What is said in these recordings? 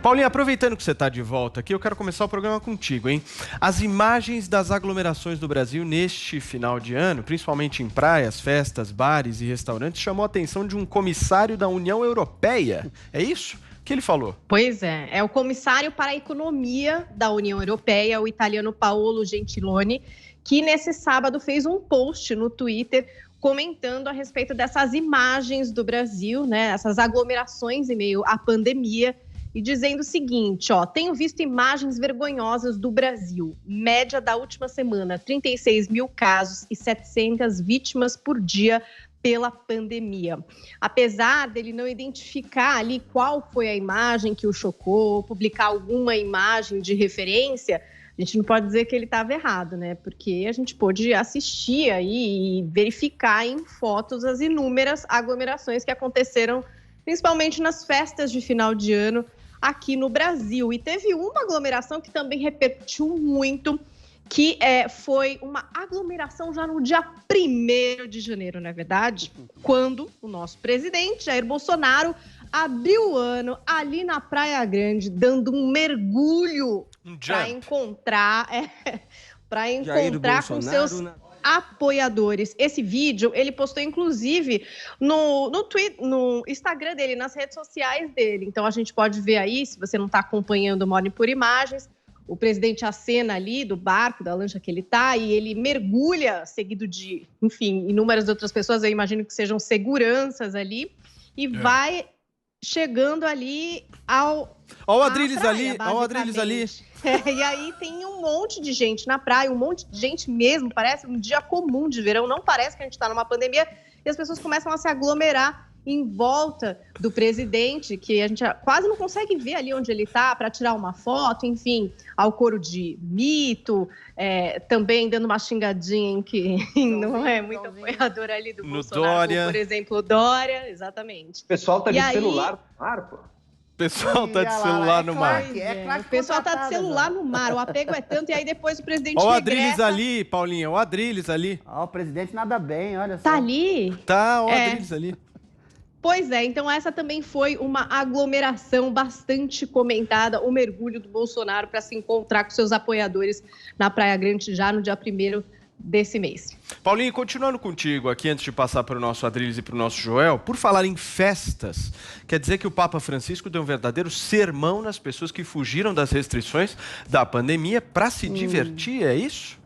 Paulinho, aproveitando que você está de volta aqui, eu quero começar o programa contigo, hein? As imagens das aglomerações do Brasil neste final de ano, principalmente em praias, festas, bares e restaurantes, chamou a atenção de um comissário da União Europeia. É isso? O que ele falou? Pois é o comissário para a economia da União Europeia, o italiano Paolo Gentiloni, que nesse sábado fez um post no Twitter comentando a respeito dessas imagens do Brasil, né? Essas aglomerações em meio à pandemia, e dizendo o seguinte, tenho visto imagens vergonhosas do Brasil. Média da última semana, 36 mil casos e 700 vítimas por dia pela pandemia. Apesar dele não identificar ali qual foi a imagem que o chocou, publicar alguma imagem de referência, a gente não pode dizer que ele estava errado, né? Porque a gente pôde assistir aí e verificar em fotos as inúmeras aglomerações que aconteceram, principalmente nas festas de final de ano aqui no Brasil. E teve uma aglomeração que também repercutiu muito, que foi uma aglomeração já no dia 1º de janeiro, não é verdade? Quando o nosso presidente, Jair Bolsonaro, abriu o ano ali na Praia Grande, dando um mergulho para encontrar com seus apoiadores. Esse vídeo ele postou inclusive no Instagram dele, nas redes sociais dele. Então a gente pode ver aí, se você não está acompanhando o Morning por Imagens, o presidente acena ali do barco, da lancha que ele está, e ele mergulha, seguido de, enfim, inúmeras outras pessoas, eu imagino que sejam seguranças ali, e vai chegando ali ao... Olha o Adriles ali, olha o Adriles ali. E aí tem um monte de gente na praia, um monte de gente mesmo, parece um dia comum de verão, não parece que a gente está numa pandemia, e as pessoas começam a se aglomerar em volta do presidente, que a gente quase não consegue ver ali onde ele está para tirar uma foto, enfim, ao coro de mito, também dando uma xingadinha em que não é muito apoiador ali do Bolsonaro, Dória. por exemplo, o Dória, exatamente. O pessoal tá de celular no mar, pô. O pessoal tá de celular no mar. O pessoal tá de celular no mar, o apego é tanto, e aí depois o presidente Olha o regressa. Adriles ali, Paulinha, o Adriles ali. O presidente nada bem, olha só. Tá ali? Tá, o Adriles ali. Pois é, então essa também foi uma aglomeração bastante comentada, o mergulho do Bolsonaro para se encontrar com seus apoiadores na Praia Grande já no dia 1º desse mês. Paulinho, continuando contigo aqui, antes de passar para o nosso Adriles e para o nosso Joel, por falar em festas, quer dizer que o Papa Francisco deu um verdadeiro sermão nas pessoas que fugiram das restrições da pandemia para se divertir, é isso?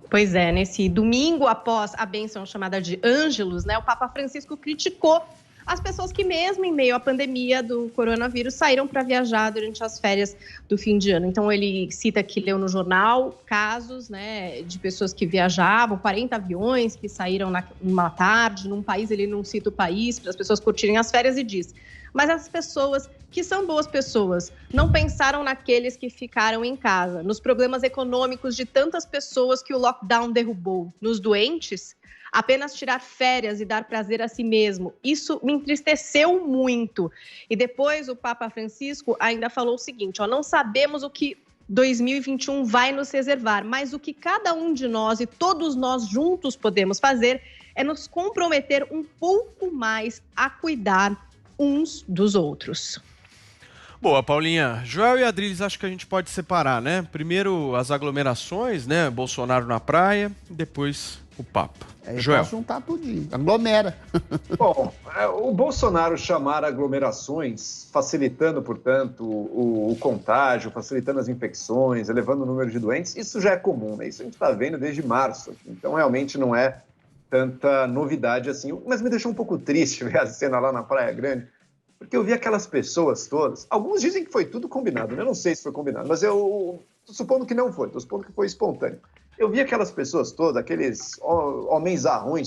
Pois é, nesse domingo após a bênção chamada de Ângelus, né, o Papa Francisco criticou as pessoas que mesmo em meio à pandemia do coronavírus saíram para viajar durante as férias do fim de ano. Então ele cita que leu no jornal casos, né, de pessoas que viajavam, 40 aviões que saíram numa tarde, num país, ele não cita o país, para as pessoas curtirem as férias, e diz: mas as pessoas que são boas pessoas não pensaram naqueles que ficaram em casa, nos problemas econômicos de tantas pessoas que o lockdown derrubou, nos doentes. Apenas tirar férias e dar prazer a si mesmo, isso me entristeceu muito. E depois o Papa Francisco ainda falou o seguinte: não sabemos o que 2021 vai nos reservar, mas o que cada um de nós e todos nós juntos podemos fazer é nos comprometer um pouco mais a cuidar uns dos outros. Boa, Paulinha. Joel e Adriles, acho que a gente pode separar, né? Primeiro as aglomerações, né? Bolsonaro na praia, depois o Papa. Joel. Posso juntar tudinho, aglomera. Bom, o Bolsonaro chamar aglomerações, facilitando, portanto, o contágio, facilitando as infecções, elevando o número de doentes, isso já é comum, né? Isso a gente está vendo desde março. Então, realmente não é tanta novidade assim. Mas me deixou um pouco triste ver a cena lá na Praia Grande, porque eu vi aquelas pessoas todas. Alguns dizem que foi tudo combinado, né? Eu não sei se foi combinado, mas eu tô supondo que não foi, tô supondo que foi espontâneo. Eu vi aquelas pessoas todas, aqueles homens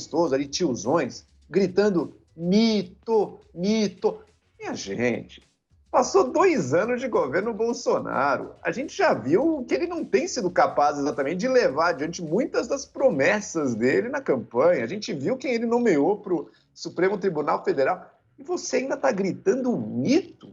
todos ali, tiozões, gritando mito, mito. Minha gente, passou 2 anos de governo Bolsonaro. A gente já viu que ele não tem sido capaz exatamente de levar adiante muitas das promessas dele na campanha. A gente viu quem ele nomeou para o Supremo Tribunal Federal. E você ainda está gritando mito?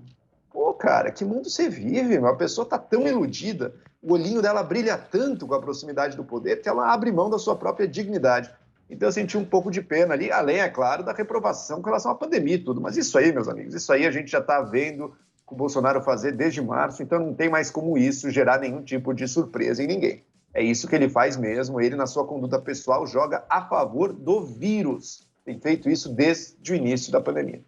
Pô, cara, que mundo você vive? Uma pessoa está tão iludida. O olhinho dela brilha tanto com a proximidade do poder que ela abre mão da sua própria dignidade. Então eu senti um pouco de pena ali, além, é claro, da reprovação com relação à pandemia e tudo. Mas isso aí, meus amigos, isso aí a gente já está vendo com o Bolsonaro fazer desde março, então não tem mais como isso gerar nenhum tipo de surpresa em ninguém. É isso que ele faz mesmo, ele na sua conduta pessoal joga a favor do vírus. Tem feito isso desde o início da pandemia.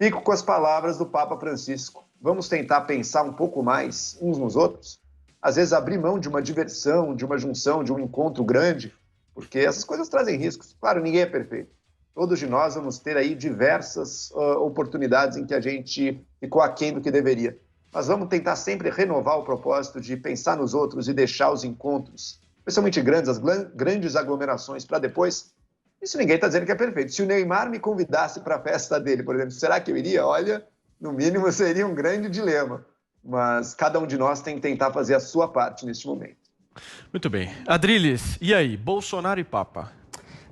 Fico com as palavras do Papa Francisco. Vamos tentar pensar um pouco mais uns nos outros? Às vezes abrir mão de uma diversão, de uma junção, de um encontro grande, porque essas coisas trazem riscos. Claro, ninguém é perfeito. Todos de nós vamos ter aí diversas oportunidades em que a gente ficou aquém do que deveria. Mas vamos tentar sempre renovar o propósito de pensar nos outros e deixar os encontros, especialmente grandes, as grandes aglomerações, para depois. Isso ninguém está dizendo que é perfeito. Se o Neymar me convidasse para a festa dele, por exemplo, será que eu iria? Olha, no mínimo seria um grande dilema. Mas cada um de nós tem que tentar fazer a sua parte neste momento. Muito bem. Adriles, e aí? Bolsonaro e Papa?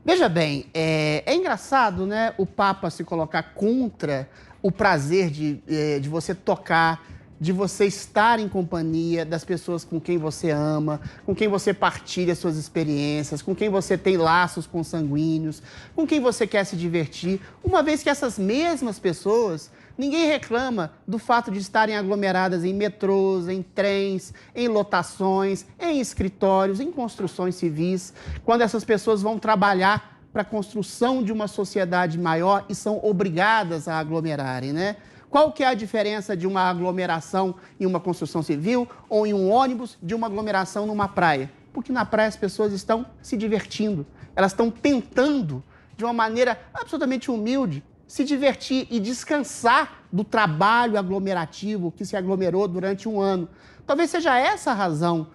Veja bem, é engraçado, né, o Papa se colocar contra o prazer de você tocar, de você estar em companhia das pessoas com quem você ama, com quem você partilha suas experiências, com quem você tem laços consanguíneos, com quem você quer se divertir, uma vez que essas mesmas pessoas, ninguém reclama do fato de estarem aglomeradas em metrôs, em trens, em lotações, em escritórios, em construções civis, quando essas pessoas vão trabalhar para a construção de uma sociedade maior e são obrigadas a aglomerarem, né? Qual que é a diferença de uma aglomeração em uma construção civil ou em um ônibus de uma aglomeração numa praia? Porque na praia as pessoas estão se divertindo, elas estão tentando, de uma maneira absolutamente humilde, se divertir e descansar do trabalho aglomerativo que se aglomerou durante um ano. Talvez seja essa a razão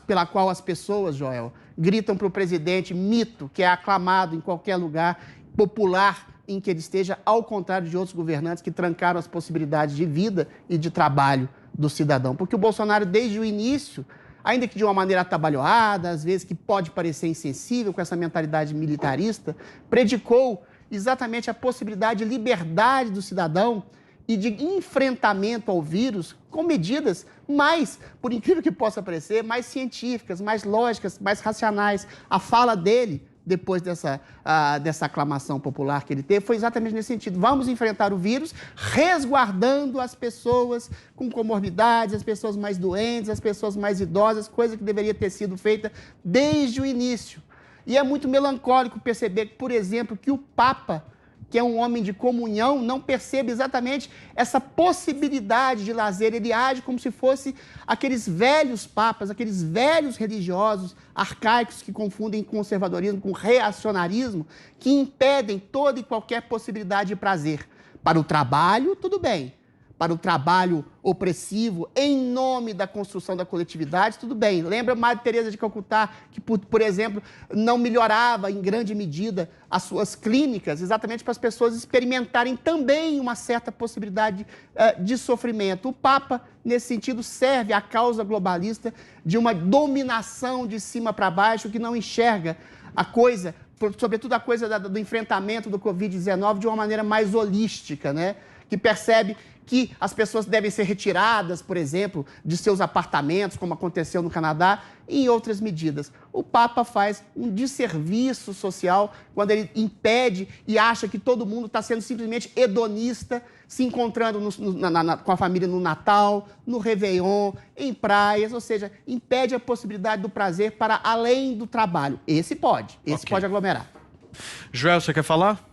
pela qual as pessoas, Joel, gritam para o presidente mito, que é aclamado em qualquer lugar, popular, em que ele esteja, ao contrário de outros governantes que trancaram as possibilidades de vida e de trabalho do cidadão. Porque o Bolsonaro, desde o início, ainda que de uma maneira atabalhoada, às vezes que pode parecer insensível, com essa mentalidade militarista, predicou exatamente a possibilidade de liberdade do cidadão e de enfrentamento ao vírus com medidas mais, por incrível que possa parecer, mais científicas, mais lógicas, mais racionais. A fala dele, depois dessa aclamação popular que ele teve, foi exatamente nesse sentido. Vamos enfrentar o vírus resguardando as pessoas com comorbidades, as pessoas mais doentes, as pessoas mais idosas, coisa que deveria ter sido feita desde o início. E é muito melancólico perceber, por exemplo, que o Papa, que é um homem de comunhão, não percebe exatamente essa possibilidade de lazer. Ele age como se fosse aqueles velhos papas, aqueles velhos religiosos arcaicos que confundem conservadorismo com reacionarismo, que impedem toda e qualquer possibilidade de prazer. Para o trabalho, tudo bem. Para o trabalho opressivo, em nome da construção da coletividade, tudo bem. Lembra Madre Teresa de Calcutá, que, por exemplo, não melhorava em grande medida as suas clínicas, exatamente para as pessoas experimentarem também uma certa possibilidade de sofrimento. O Papa, nesse sentido, serve à causa globalista de uma dominação de cima para baixo que não enxerga a coisa, sobretudo a coisa do enfrentamento do Covid-19 de uma maneira mais holística, né? Que percebe que as pessoas devem ser retiradas, por exemplo, de seus apartamentos, como aconteceu no Canadá, e em outras medidas. O Papa faz um desserviço social quando ele impede e acha que todo mundo está sendo simplesmente hedonista, se encontrando com a família no Natal, no Réveillon, em praias, ou seja, impede a possibilidade do prazer para além do trabalho. Esse pode aglomerar. Joel, você quer falar?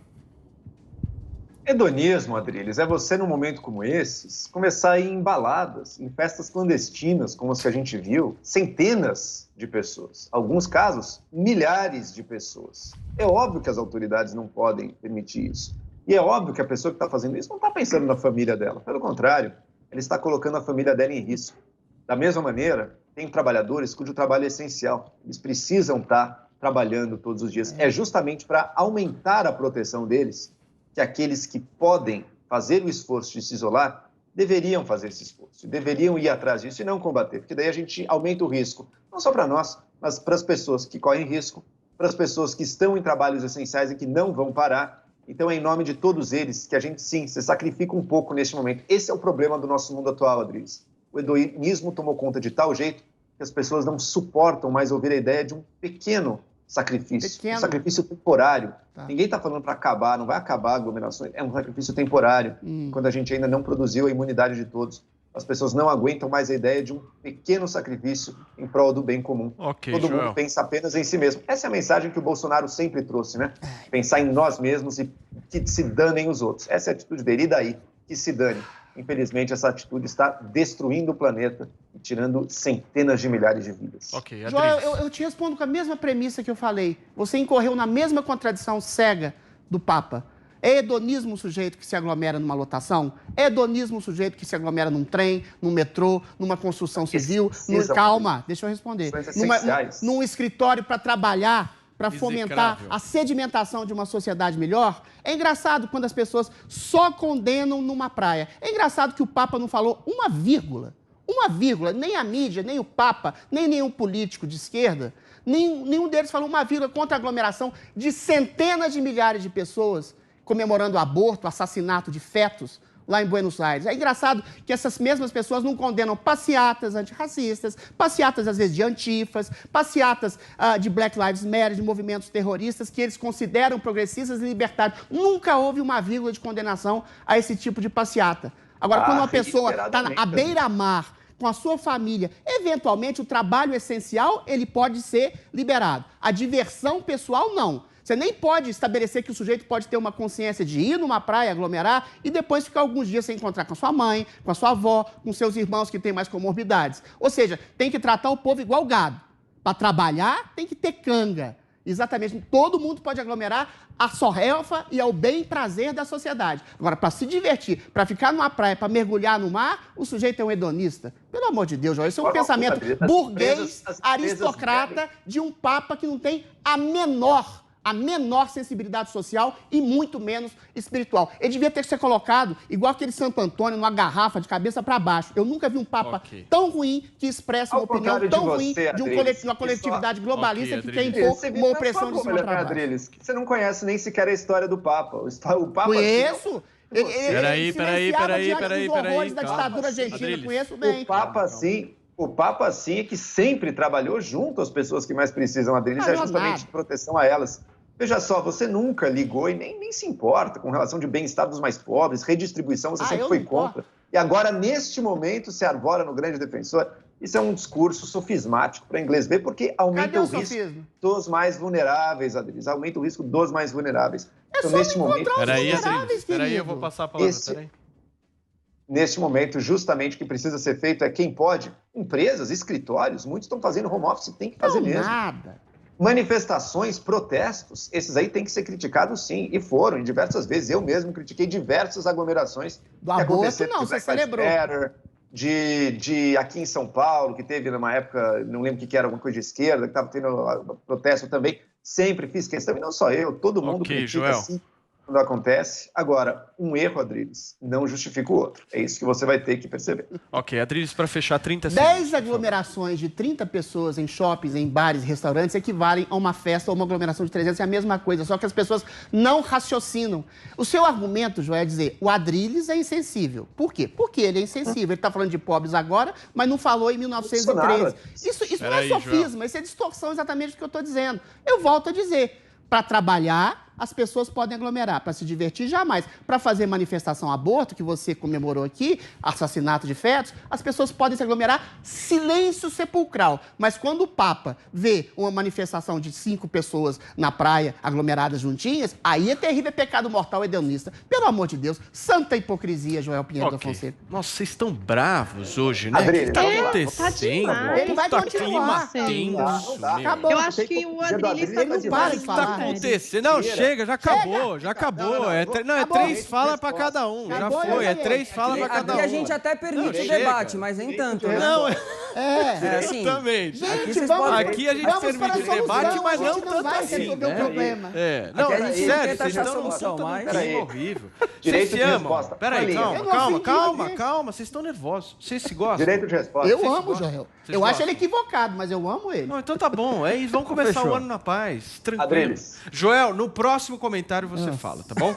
Hedonismo, Adriles, é você, num momento como esses, começar a ir em baladas, em festas clandestinas, como as que a gente viu, centenas de pessoas. Alguns casos, milhares de pessoas. É óbvio que as autoridades não podem permitir isso. E é óbvio que a pessoa que está fazendo isso não está pensando na família dela. Pelo contrário, ela está colocando a família dela em risco. Da mesma maneira, tem trabalhadores cujo trabalho é essencial. Eles precisam estar trabalhando todos os dias. É justamente para aumentar a proteção deles que aqueles que podem fazer o esforço de se isolar deveriam fazer esse esforço, deveriam ir atrás disso e não combater, porque daí a gente aumenta o risco, não só para nós, mas para as pessoas que correm risco, para as pessoas que estão em trabalhos essenciais e que não vão parar. Então, é em nome de todos eles que a gente, sim, se sacrifica um pouco neste momento. Esse é o problema do nosso mundo atual, Adriles. O hedonismo tomou conta de tal jeito que as pessoas não suportam mais ouvir a ideia de um pequeno sacrifício. Pequeno. Um sacrifício temporário. Tá. Ninguém está falando para acabar, não vai acabar aglomerações, é um sacrifício temporário, quando a gente ainda não produziu a imunidade de todos. As pessoas não aguentam mais a ideia de um pequeno sacrifício em prol do bem comum. Todo mundo pensa apenas em si mesmo. Essa é a mensagem que o Bolsonaro sempre trouxe, né? Pensar em nós mesmos e que se danem os outros. Essa é a atitude dele. E daí? Que se dane. Infelizmente, essa atitude está destruindo o planeta e tirando centenas de milhares de vidas. Joel, eu te respondo com a mesma premissa que eu falei. Você incorreu na mesma contradição cega do Papa. É hedonismo o sujeito que se aglomera numa lotação? É hedonismo o sujeito que se aglomera num trem, num metrô, numa construção civil? Calma, deixa eu responder. Num escritório para trabalhar, para fomentar a sedimentação de uma sociedade melhor? É engraçado quando as pessoas só condenam numa praia. É engraçado que o Papa não falou uma vírgula, nem a mídia, nem o Papa, nem nenhum político de esquerda, nenhum deles falou uma vírgula contra a aglomeração de centenas de milhares de pessoas comemorando aborto, assassinato de fetos lá em Buenos Aires. É engraçado que essas mesmas pessoas não condenam passeatas antirracistas, passeatas, às vezes, de antifas, passeatas de Black Lives Matter, de movimentos terroristas que eles consideram progressistas e libertários. Nunca houve uma vírgula de condenação a esse tipo de passeata. Agora, quando uma pessoa está à beira-mar, com a sua família, eventualmente o trabalho essencial ele pode ser liberado. A diversão pessoal, não. Você nem pode estabelecer que o sujeito pode ter uma consciência de ir numa praia, aglomerar e depois ficar alguns dias sem encontrar com a sua mãe, com a sua avó, com seus irmãos que têm mais comorbidades. Ou seja, tem que tratar o povo igual gado. Para trabalhar, tem que ter canga. Exatamente. Todo mundo pode aglomerar a sorrelfa e ao bem e prazer da sociedade. Agora, para se divertir, para ficar numa praia, para mergulhar no mar, o sujeito é um hedonista. Pelo amor de Deus, Joel, isso é um pensamento burguês, aristocrata, de um papa que não tem a menor sensibilidade social e muito menos espiritual. Ele devia ter que ser colocado igual aquele Santo Antônio, numa garrafa de cabeça para baixo. Eu nunca vi um papa tão ruim que expressa uma opinião tão ruim de uma coletividade globalista que quer impor uma opressão de cima para baixo. Você não conhece nem sequer a história do Papa. O Papa Conheço. Peraí. Da ditadura argentina, conheço bem. O Papa, sim, é que sempre trabalhou junto às pessoas que mais precisam deles, é justamente de proteção a elas. Veja só, você nunca ligou e nem se importa com relação de bem-estar dos mais pobres, redistribuição, você sempre foi contra. E agora, neste momento, se arvora no grande defensor. Isso é um discurso sofismático para inglês ver, porque aumenta o risco dos mais vulneráveis, Adriles. Aumenta o risco dos mais vulneráveis. Então, neste momento... Peraí, eu vou passar a palavra. Neste momento, justamente o que precisa ser feito é quem pode. Empresas, escritórios, muitos estão fazendo home office, tem que fazer mesmo. Manifestações, protestos, esses aí têm que ser criticados sim, e foram, diversas vezes. Eu mesmo critiquei diversas aglomerações do aborto, não, você celebrou. De aqui em São Paulo, que teve numa época, não lembro o que era, alguma coisa de esquerda, que estava tendo protesto também. Sempre fiz questão, e não só eu, todo mundo critica Joel. Assim quando acontece. Agora, um erro, Adriles, não justifica o outro. É isso que você vai ter que perceber. Ok, Adriles, para fechar 30 segundos. 10 aglomerações de 30 pessoas em shoppings, em bares e restaurantes equivalem a uma festa ou uma aglomeração de 300. É a mesma coisa, só que as pessoas não raciocinam. O seu argumento, Joel, é dizer o Adriles é insensível. Por quê? Porque ele é insensível. Ele está falando de pobres agora, mas não falou em 1913. Isso não é sofisma, isso é distorção exatamente do que eu estou dizendo. Eu volto a dizer, para trabalhar... As pessoas podem aglomerar, para se divertir, jamais. Para fazer manifestação aborto, que você comemorou aqui, assassinato de fetos, as pessoas podem se aglomerar, silêncio sepulcral. Mas quando o Papa vê uma manifestação de 5 pessoas na praia, aglomeradas juntinhas, aí é terrível, é pecado mortal hedonista. Pelo amor de Deus, santa hipocrisia, Joel Pinheiro da Fonseca. Nossa, vocês estão bravos hoje, né? Adriles, o que está acontecendo? Ele vai continuar. Acabou. Eu acho que o Adriles está não para de falar. O que está acontecendo? Não, chega, já acabou. Não, é 3 falas para cada um. Já foi, é 3 falas para cada um. Aqui a gente até permite o debate, mas nem tanto, né? Não, assim, exatamente. Aqui a gente permite o debate, mas não tanto assim. Não vai problema. Não, a gente sério, tenta vocês achar estão solução, mas... É horrível. Direito Vocês se de amam. resposta. Peraí, calma. Vocês estão nervosos. Vocês se gostam? Direito de resposta. Eu amo o Joel. Eu acho ele equivocado, mas eu amo ele. Não, então tá bom. É isso, vamos começar o ano na paz. Tranquilo. Adriles. Joel, no próximo comentário você fala, tá bom?